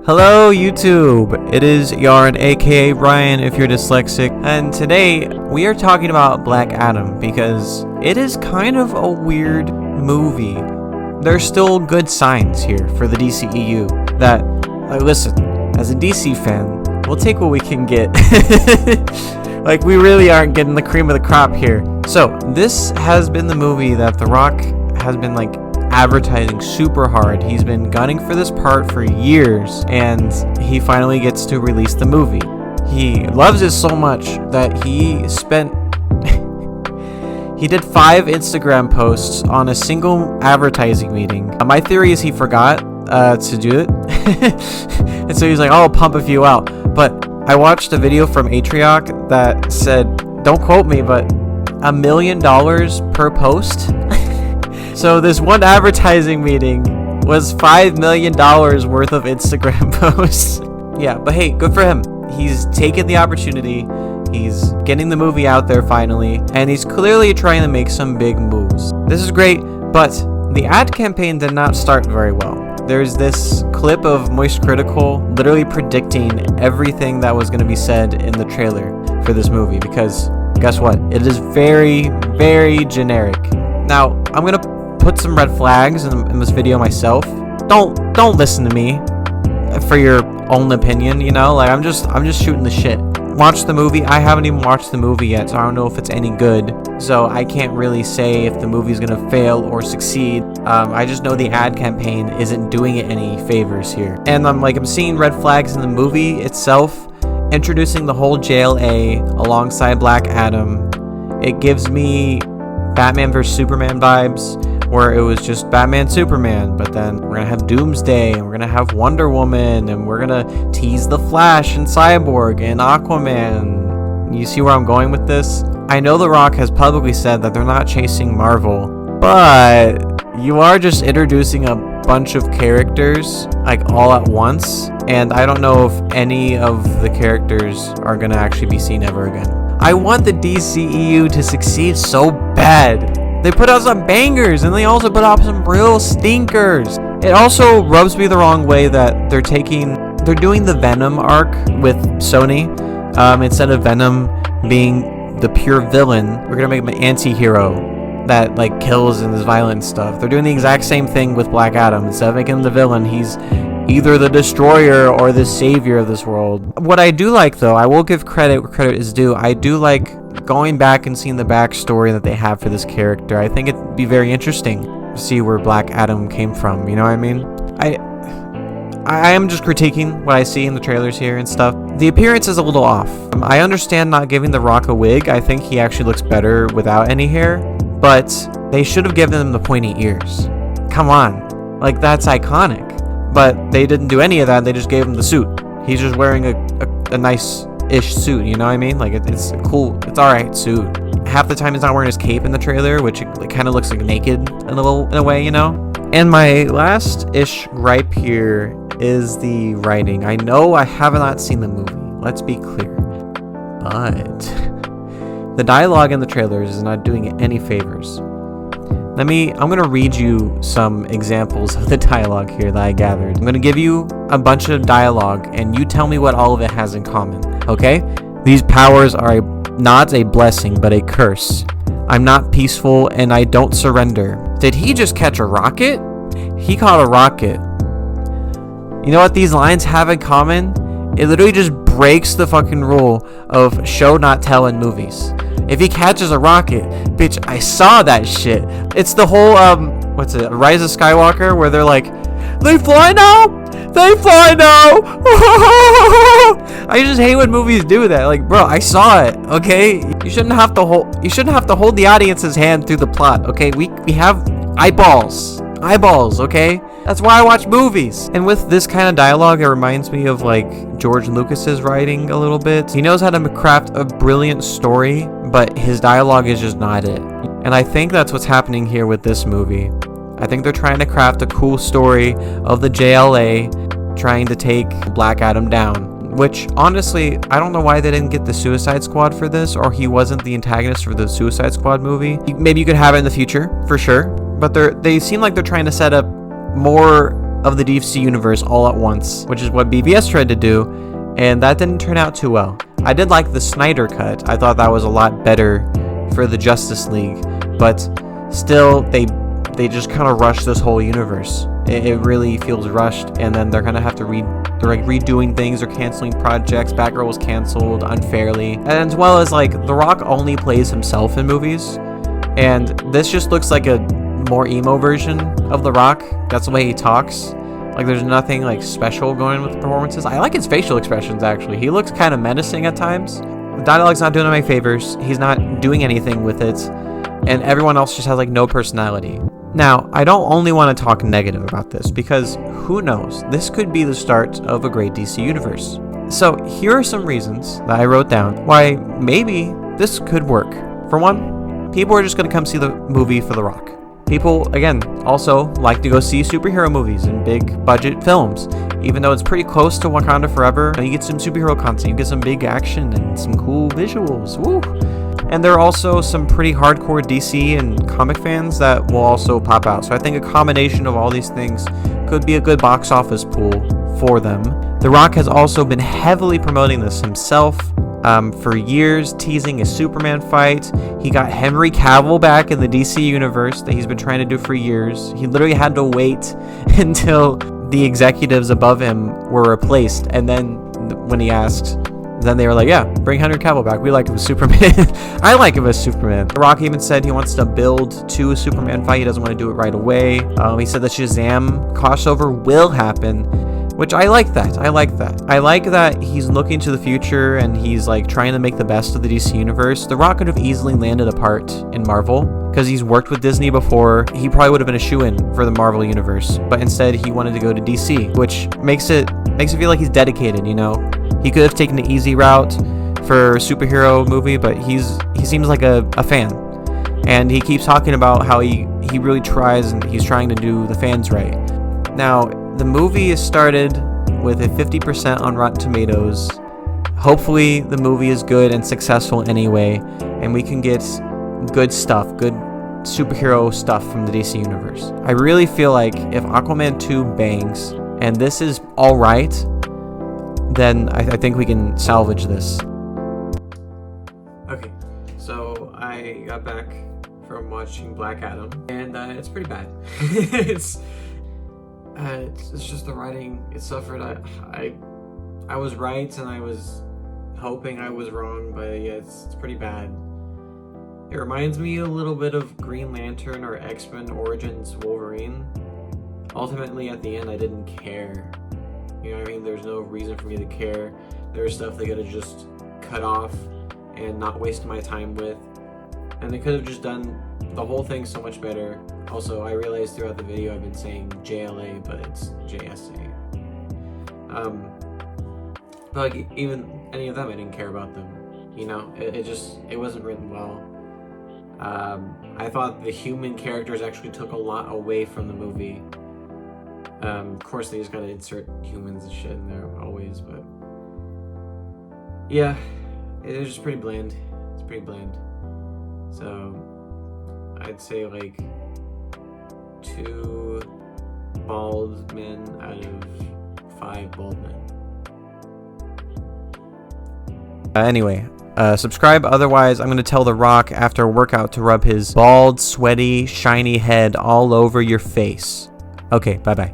Hello YouTube, it is Yarn aka Ryan if you're dyslexic, and today we are talking about Black Adam because it is kind of a weird movie. There's still good signs here for the DCEU that, listen, as a DC fan, we'll take what we can get. Like, we really aren't getting the cream of the crop here. So, this has been the movie that The Rock has been advertising super hard. He's been gunning for this part for years, and he finally gets to release the movie. He loves it so much that he spent he did 5 Instagram posts on a single advertising meeting. My theory is he forgot to do it. And so he's like, oh, I'll pump a few out. But I watched a video from Atrioc that said, don't quote me, but $1 million per post. So this one advertising meeting was $5 million worth of Instagram posts. Yeah, but hey, good for him. He's taken the opportunity. He's getting the movie out there finally, and he's clearly trying to make some big moves. This is great, but the ad campaign did not start very well. There's this clip of Moist Critical literally predicting everything that was going to be said in the trailer for this movie, because guess what? It is very, very generic. Now, I'm going to put some red flags in this video myself. Don't listen to me for your own opinion, you know? I'm just shooting the shit. Watch the movie. I haven't even watched the movie yet, so I don't know if it's any good. So I can't really say if the movie's gonna fail or succeed. I just know the ad campaign isn't doing it any favors here. And I'm seeing red flags in the movie itself, introducing the whole JLA alongside Black Adam. It gives me Batman vs Superman vibes, where it was just Batman, Superman, but then we're gonna have Doomsday, and we're gonna have Wonder Woman, and we're gonna tease the Flash and Cyborg and Aquaman. You see where I'm going with this? I know The Rock has publicly said that they're not chasing Marvel, but you are just introducing a bunch of characters all at once, and I don't know if any of the characters are gonna actually be seen ever again. I want the DCEU to succeed so bad. They put out some bangers, and they also put out some real stinkers. It also rubs me the wrong way that they're doing the Venom arc with Sony. Instead of Venom being the pure villain, we're gonna make him an anti-hero that kills and is violent and stuff. They're doing the exact same thing with Black Adam. Instead of making him the villain, he's either the destroyer or the savior of this world. What I do like, though, I will give credit where credit is due. I do like going back and seeing the backstory that they have for this character. I think it'd be very interesting to see where Black Adam came from. You know what I mean? I am just critiquing what I see in the trailers here and stuff. The appearance is a little off. I understand not giving The Rock a wig. I think he actually looks better without any hair, but they should have given him the pointy ears. Come on, that's iconic. But they didn't do any of that. They just gave him the suit. He's just wearing a nice-ish suit, you know what I mean? It's a cool, it's alright suit. Half the time he's not wearing his cape in the trailer, which it kind of looks naked in a way, you know? And my last-ish gripe here is the writing. I know I have not seen the movie, let's be clear. But the dialogue in the trailers is not doing it any favors. I'm going to read you some examples of the dialogue here that I gathered. I'm going to give you a bunch of dialogue, and you tell me what all of it has in common, okay? These powers are not a blessing, but a curse. I'm not peaceful, and I don't surrender. Did he just catch a rocket? He caught a rocket. You know what these lines have in common? It literally just breaks the fucking rule of show not tell in movies. If he catches a rocket, bitch, I saw that shit. It's the whole, Rise of Skywalker, where they're like, they fly now? They fly now! I just hate when movies do that. Bro, I saw it, okay? You shouldn't have to hold the audience's hand through the plot, okay? We have eyeballs. Eyeballs, okay? That's why I watch movies. And with this kind of dialogue, it reminds me of George Lucas's writing a little bit. He knows how to craft a brilliant story, but his dialogue is just not it. And I think that's what's happening here with this movie. I think they're trying to craft a cool story of the JLA trying to take Black Adam down. Which, honestly, I don't know why they didn't get the Suicide Squad for this, or he wasn't the antagonist for the Suicide Squad movie. Maybe you could have it in the future, for sure. But they seem like they're trying to set up more of the DC universe all at once, which is what BVS tried to do, and that didn't turn out too well. I did like the Snyder cut. I thought that was a lot better for the Justice League, but still, they just kind of rushed this whole universe. It really feels rushed, and then they're gonna have to they're like redoing things or canceling projects. Batgirl was canceled unfairly, and as well as like The Rock only plays himself in movies, and this just looks like a more emo version of The Rock. That's the way he talks. Like, there's nothing like special going with the performances. I like his facial expressions, actually. He looks kind of menacing at times. The dialogue's not doing him any favors. He's not doing anything with it, and everyone else just has like no personality. Now, I don't only want to talk negative about this, because who knows, this could be the start of a great DC universe. So here are some reasons that I wrote down why maybe this could work. For one, people are just going to come see the movie for The Rock. People, again, also like to go see superhero movies and big budget films. Even though it's pretty close to Wakanda Forever, you get some superhero content, you get some big action and some cool visuals. Woo! And there are also some pretty hardcore DC and comic fans that will also pop out. So I think a combination of all these things could be a good box office pool for them. The Rock has also been heavily promoting this himself for years, teasing a Superman fight. He got Henry Cavill back in the DC universe that he's been trying to do for years. He literally had to wait until the executives above him were replaced. And then when he asked, then they were like, yeah, bring Henry Cavill back. We like him as Superman. I like him as Superman. The Rock even said he wants to build to a Superman fight. He doesn't want to do it right away. He said the Shazam crossover will happen, which I like that. I like that he's looking to the future and he's like trying to make the best of the DC universe. The Rock could have easily landed a part in Marvel because he's worked with Disney before. He probably would have been a shoo-in for the Marvel universe, but instead he wanted to go to DC, which makes it feel like he's dedicated, you know? He could have taken the easy route for a superhero movie, but he seems like a fan. And he keeps talking about how he really tries and he's trying to do the fans right. Now, the movie is started with a 50% on Rotten Tomatoes. Hopefully the movie is good and successful anyway, and we can get good stuff, good superhero stuff from the DC universe. I really feel like if Aquaman 2 bangs and this is alright, then I think we can salvage this. Okay, so I got back from watching Black Adam, and it's pretty bad. It's just the writing. It suffered. I was right, and I was hoping I was wrong, but yeah, it's pretty bad. It reminds me a little bit of Green Lantern or X-Men Origins Wolverine. Ultimately, at the end, I didn't care. You know what I mean? There's no reason for me to care. There's stuff they could have just cut off and not wasted my time with. And they could have just done the whole thing so much better. Also, I realized throughout the video I've been saying JLA, but it's JSA. But like, even any of them, I didn't care about them. You know, it wasn't written well. I thought the human characters actually took a lot away from the movie. Of course, they just gotta insert humans and shit in there always, but yeah, it was just pretty bland. It's pretty bland. So I'd say like 2 bald men out of 5 bald men. Anyway, subscribe. Otherwise, I'm going to tell The Rock after a workout to rub his bald, sweaty, shiny head all over your face. Okay, bye-bye.